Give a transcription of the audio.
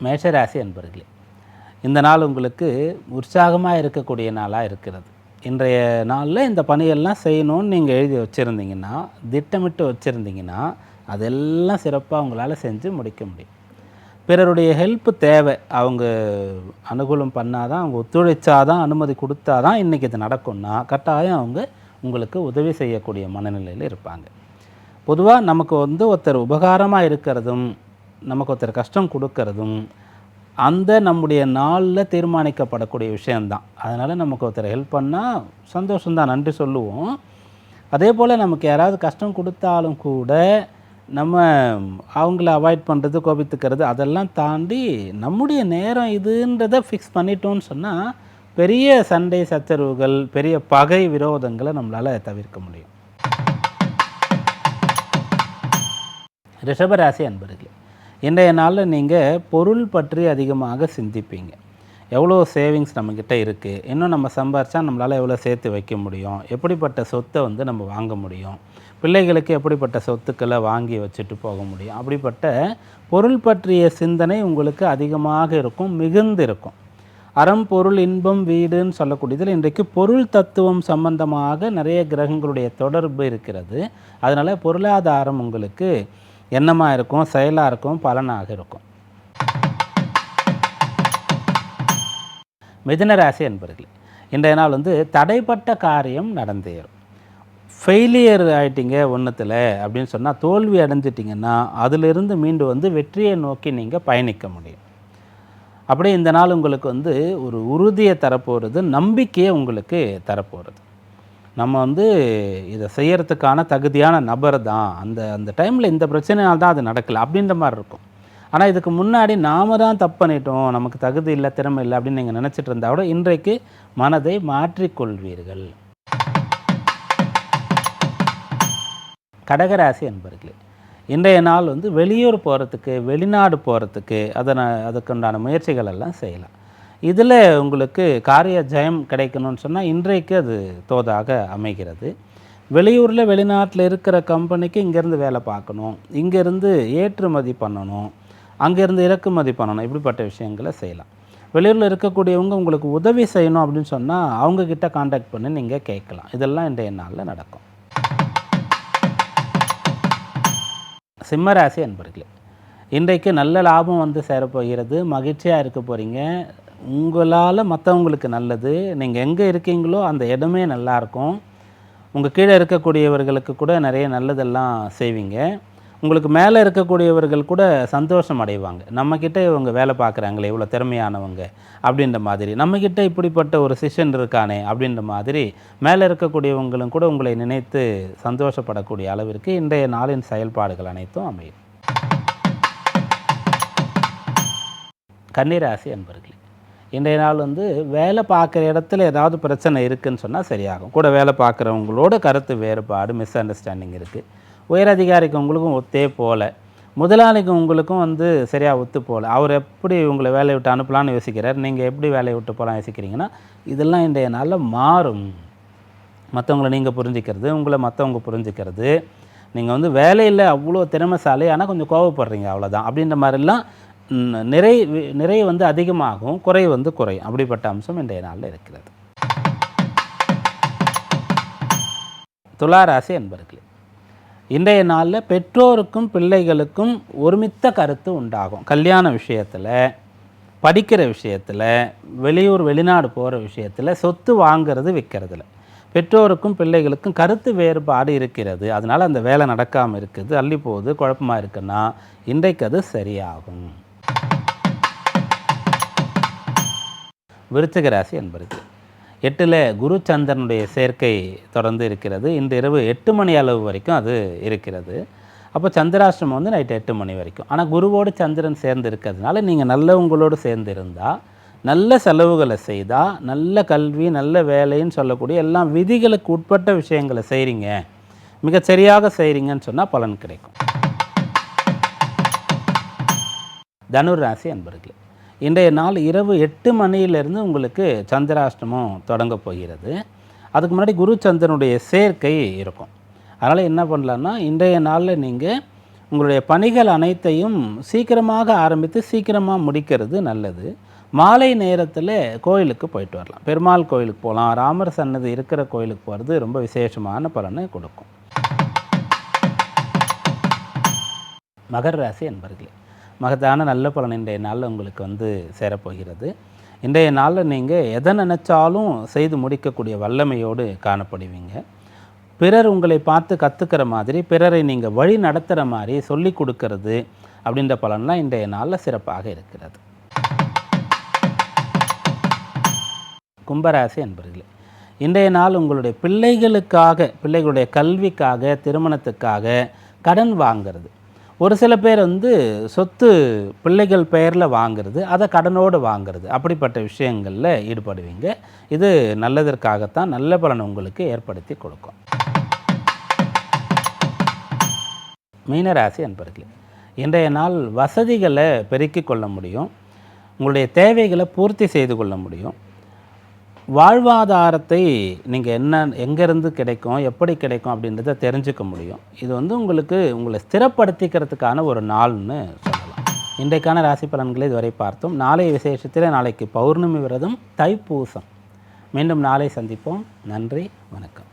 மேஷராசி அன்பர்களே, இந்த நாள் உங்களுக்கு உற்சாகமாக இருக்கக்கூடிய நாளாக இருக்கிறது. இன்றைய நாளில் இந்த பணியெல்லாம் செய்யணும்னு நீங்கள் எழுதி வச்சுருந்தீங்கன்னா, திட்டமிட்டு வச்சுருந்தீங்கன்னா, அதெல்லாம் சிறப்பாக உங்களால் செஞ்சு முடிக்க முடியும். பிறருடைய ஹெல்ப்பு தேவை. அவங்க அனுகூலம் பண்ணால் தான், அவங்க ஒத்துழைச்சா தான், அனுமதி கொடுத்தா தான் இன்றைக்கி இது நடக்கும்னா, கட்டாயம் அவங்க உங்களுக்கு உதவி செய்யக்கூடிய மனநிலையில் இருப்பாங்க. பொதுவாக நமக்கு ஒருத்தர் உபகாரமாக இருக்கிறதும், நமக்கு ஒருத்தர் கஷ்டம் கொடுக்கறதும் அந்த நம்முடைய நாளில் தீர்மானிக்கப்படக்கூடிய விஷயந்தான். அதனால் நமக்கு ஒருத்தர் ஹெல்ப் பண்ணால் சந்தோஷம்தான், நன்றி சொல்லுவோம். அதே போல் நமக்கு யாராவது கஷ்டம் கொடுத்தாலும் கூட நம்ம அவங்கள அவாய்ட் பண்ணுறது, கோபித்துக்கிறது அதெல்லாம் தாண்டி நம்முடைய நேரம் இதுன்றதை ஃபிக்ஸ் பண்ணிட்டோன்னு சொன்னால் பெரிய சண்டை சச்சரவுகள், பெரிய பகை விரோதங்களை நம்மளால் தவிர்க்க முடியும். ரிஷபராசி அன்பர்களே, இன்றைய நாளில் நீங்கள் பொருள் பற்றி அதிகமாக சிந்திப்பீங்க. எவ்வளோ சேவிங்ஸ் நம்மக்கிட்ட இருக்குது, இன்னும் நம்ம சம்பாரித்தா நம்மளால் எவ்வளோ சேர்த்து வைக்க முடியும், எப்படிப்பட்ட சொத்தை நம்ம வாங்க முடியும், பிள்ளைகளுக்கு எப்படிப்பட்ட சொத்துக்களை வாங்கி வச்சுட்டு போக முடியும், அப்படிப்பட்ட பொருள் பற்றிய சிந்தனை உங்களுக்கு அதிகமாக இருக்கும், மிகுந்து இருக்கும். அறம் பொருள் இன்பம் வீடுன்னு சொல்லக்கூடியதில் இன்றைக்கு பொருள் தத்துவம் சம்பந்தமாக நிறைய கிரகங்களுடைய தொடர்பு இருக்கிறது. அதனால் பொருளாதாரம் உங்களுக்கு எண்ணமாக இருக்கும், செயலாக இருக்கும், பலனாக இருக்கும். மிதுன ராசி அன்பர்களே, இன்றைய நாள் தடைப்பட்ட காரியம் நடந்தேறும். ஃபெயிலியர் ஆகிட்டீங்க ஒன்றுத்தில் அப்படின்னு சொன்னால், தோல்வி அடைஞ்சிட்டிங்கன்னா அதிலிருந்து மீண்டு வெற்றியை நோக்கி நீங்கள் பயணிக்க முடியும். அப்படியே இந்த நாள் உங்களுக்கு ஒரு உறுதியை தரப்போகிறது, நம்பிக்கையை உங்களுக்கு தரப்போகிறது. நம்ம இதை செய்கிறதுக்கான தகுதியான நபர் தான், அந்த டைமில் இந்த பிரச்சனையால் தான் அது நடக்கலை அப்படின்ற மாதிரி இருக்கும். ஆனால் இதுக்கு முன்னாடி நாம் தான் தப்பு பண்ணிட்டோம், நமக்கு தகுதி இல்லை, திறமை இல்லை அப்படின்னு நீங்கள் நினச்சிட்டு இருந்தால் கூட இன்றைக்கு மனதை மாற்றிக்கொள்வீர்கள். கடகராசி அன்பர்களே, இன்றைய நாள் வெளியூர் போகிறதுக்கு, வெளிநாடு போகிறதுக்கு அதுக்குண்டான முயற்சிகள் எல்லாம் செய்யலாம். இதில் உங்களுக்கு காரிய ஜெயம் கிடைக்கணும்னு சொன்னால் இன்றைக்கு அது தோதாக அமைகிறது. வெளியூரில் வெளிநாட்டில் இருக்கிற கம்பெனிக்கு இங்கேருந்து வேலை பார்க்கணும், இங்கேருந்து ஏற்றுமதி பண்ணணும், அங்கேருந்து இறக்குமதி பண்ணணும், இப்படிப்பட்ட விஷயங்களை செய்யலாம். வெளியூரில் இருக்கக்கூடியவங்க உங்களுக்கு உதவி செய்யணும் அப்படின்னு சொன்னால் அவங்கக்கிட்ட காண்டாக்ட் பண்ணி நீங்கள் கேட்கலாம். இதெல்லாம் இன்றைய நாளில் நடக்கும். சிம்மராசி அன்பர்களே, இன்றைக்கு நல்ல லாபம் சேரப்போகிறது, மகிழ்ச்சியாக இருக்க போகிறீங்க. உங்களால் மற்றவங்களுக்கு நல்லது, நீங்கள் எங்கே இருக்கீங்களோ அந்த இடமே நல்லாயிருக்கும். உங்கள் கீழே இருக்கக்கூடியவர்களுக்கு கூட நிறைய நல்லதெல்லாம் செய்வீங்க. உங்களுக்கு மேலே இருக்கக்கூடியவர்கள் கூட சந்தோஷம் அடைவாங்க. நம்மக்கிட்ட இவங்க வேலை பார்க்குறாங்களே, இவ்வளோ திறமையானவங்க அப்படின்ற மாதிரி, நம்மக்கிட்ட இப்படிப்பட்ட ஒரு சிஷன் இருக்கானே அப்படின்ற மாதிரி மேலே இருக்கக்கூடியவங்களும் கூட உங்களை நினைத்து சந்தோஷப்படக்கூடிய அளவிற்கு இன்றைய நாளின் செயல்பாடுகள் அனைத்தும் அமையும். கன்னிராசி அன்பர்களே, இன்றைய நாள் வேலை பார்க்குற இடத்துல ஏதாவது பிரச்சனை இருக்குதுன்னு சொன்னால் சரியாகும். கூட வேலை பார்க்குறவங்களோட கருத்து வேறுபாடு, மிஸ் அண்டர்ஸ்டாண்டிங் இருக்குது. உயரதிகாரிக்கு உங்களுக்கும் ஒத்தே போகல, முதலாளிக்கு உங்களுக்கும் சரியாக ஒத்து போகல. அவர் எப்படி உங்களை வேலையை விட்டு அனுப்பலான்னு யோசிக்கிறார், நீங்கள் எப்படி வேலையை விட்டு போகலாம் யோசிக்கிறீங்கன்னா இதெல்லாம் இன்றைய நாளில் மாறும். மற்றவங்களை நீங்கள் புரிஞ்சிக்கிறது, உங்களை மற்றவங்க புரிஞ்சிக்கிறது, நீங்கள் வேலையில் அவ்வளோ திறமைசாலி ஆனால் கொஞ்சம் கோவப்படுறீங்க அவ்வளோதான் அப்படின்ற மாதிரிலாம் நிறை அதிகமாகும், குறை குறையும். அப்படிப்பட்ட அம்சம் இன்றைய நாளில் இருக்கிறது. துளாராசி அன்பர்களே, இன்றைய நாளில் பெற்றோருக்கும் பிள்ளைகளுக்கும் ஒருமித்த கருத்து உண்டாகும். கல்யாண விஷயத்தில், படிக்கிற விஷயத்தில், வெளியூர் வெளிநாடு போகிற விஷயத்தில், சொத்து வாங்கிறது விற்கிறதுல பெற்றோருக்கும் பிள்ளைகளுக்கும் கருத்து வேறுபாடு இருக்கிறது. அதனால் அந்த வேலை நடக்காமல் இருக்குது, அள்ளி போகுது, குழப்பமாக இருக்குன்னா இன்றைக்கு அது சரியாகும். விருச்சிக ராசி அன்பர்களே, 8ல் குரு சந்திரனுடைய சேர்க்கை தொடர்ந்து இருக்கிறது. இன்று இரவு 8 மணி அளவு வரைக்கும் அது இருக்கிறது. அப்போ சந்திராஷ்டிரமம் நைட்டு 8 மணி வரைக்கும். ஆனால் குருவோடு சந்திரன் சேர்ந்து இருக்கிறதுனால நீங்கள் நல்லவங்களோடு சேர்ந்து இருந்தால், நல்ல செலவுகளை செய்தால், நல்ல கல்வி, நல்ல வேலைன்னு சொல்லக்கூடிய எல்லாம் விதிகளுக்கு உட்பட்ட விஷயங்களை செய்கிறீங்க, மிகச்சரியாக செய்கிறீங்கன்னு சொன்னால் பலன் கிடைக்கும். தனுர் ராசி அன்பர்களே, இன்றைய நாள் இரவு 8 மணியிலிருந்து உங்களுக்கு சந்திராஷ்டமம் தொடங்க போகிறது. அதுக்கு முன்னாடி குரு சந்திரனுடைய சேர்க்கை இருக்கும். அதனால் என்ன பண்ணலான்னா, இன்றைய நாளில் நீங்கள் உங்களுடைய பணிகள் அனைத்தையும் சீக்கிரமாக ஆரம்பித்து சீக்கிரமாக முடிக்கிறது நல்லது. மாலை நேரத்தில் கோயிலுக்கு போயிட்டு வரலாம். பெருமாள் கோயிலுக்கு போகலாம், ராமர் சன்னதி இருக்கிற கோயிலுக்கு போகிறது ரொம்ப விசேஷமான பலனை கொடுக்கும். மகர ராசி அன்பர்களே, மகத்தான நல்ல பலன் இன்றைய நாளில் உங்களுக்கு சேரப்போகிறது. இன்றைய நாளில் நீங்கள் எதை நினச்சாலும் செய்து முடிக்கக்கூடிய வல்லமையோடு காணப்படுவீங்க. பிறர் உங்களை பார்த்து கற்றுக்கிற மாதிரி, பிறரை நீங்கள் வழி நடத்துகிற மாதிரி சொல்லி கொடுக்கறது அப்படின்ற பலன்லாம் இன்றைய நாளில் சிறப்பாக இருக்கிறது. கும்பராசி அன்பர்களே, இன்றைய நாள் உங்களுடைய பிள்ளைகளுடைய கல்விக்காக, திருமணத்துக்காக கடன் வாங்கிறது. ஒரு சில பேர் சொத்து பிள்ளைகள் பெயரில் வாங்கிறது, அதை கடனோடு வாங்கிறது, அப்படிப்பட்ட விஷயங்களில் ஈடுபடுவீங்க. இது நல்லதற்காகத்தான், நல்ல பலன் உங்களுக்கு ஏற்படுத்தி கொடுக்கும். மீனராசி அன்பர்களே, இன்றைய நாள் வசதிகளை பெருக்கிக் கொள்ள முடியும். உங்களுடைய தேவைகளை பூர்த்தி செய்து கொள்ள முடியும். வாழ்வாதாரத்தை நீங்கள் எங்கேருந்து கிடைக்கும், எப்படி கிடைக்கும் அப்படின்றத தெரிஞ்சுக்க முடியும். இது உங்களுக்கு உங்களை ஸ்திரப்படுத்திக்கிறதுக்கான ஒரு நாள்னு சொல்லலாம். இன்றைக்கான ராசி பலன்களை இதுவரை பார்த்தோம். நாளைய விசேஷத்தில் நாளைக்கு பௌர்ணமி விரதம், தைப்பூசம். மீண்டும் நாளை சந்திப்போம். நன்றி, வணக்கம்.